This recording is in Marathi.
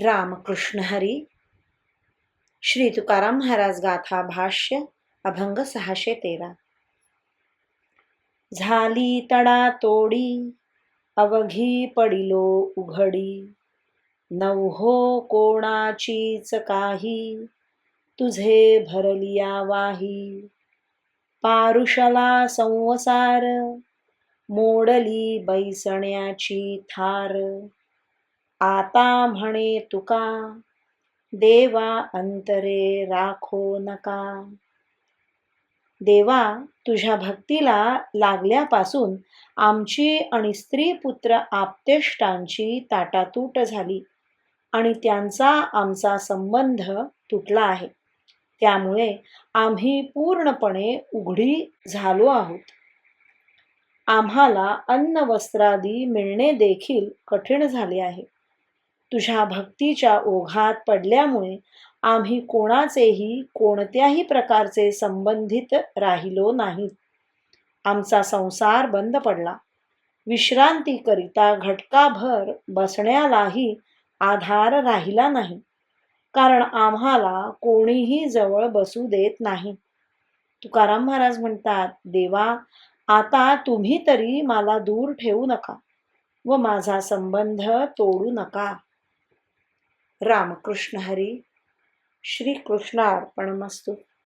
रामकृष्ण हरी. श्री तुकाराम महाराज गाथा भाष्य अभंग 613. झाली तडा तोडी अवघी पडिलो उघडी, नवहो कोणाचीच काही तुझे भरलिया वाही. पारुषला संसार मोडली बैसण्याची थार, आता म्हणे तुका देवा अंतरे राखो नका. देवा, तुझ्या भक्तीला लागल्यापासून आमची आणि स्त्री पुत्र आप्तेष्टांची ताटातूट झाली आणि त्यांचा आमचा संबंध तुटला आहे. त्यामुळे आम्ही पूर्णपणे उघडी झालो आहोत. आम्हाला अन्न वस्त्रादी मिळणे देखील कठीण झाले आहे. तुझ्या भक्तीच्या ओघात पडल्यामुळे आम्ही कोणाचेही कोणत्याही प्रकारचे संबंधित राहिलो नाहीत. आमचा संसार बंद पडला. विश्रांतीकरिता घटकाभर बसण्यालाही आधार राहिला नाही, कारण आम्हाला कोणीही जवळ बसू देत नाही. तुकाराम महाराज म्हणतात, देवा, आता तुम्ही तरी मला दूर ठेवू नका व माझा संबंध तोडू नका. रामकृष्ण हरी. श्री कृष्णार्पणमस्तु.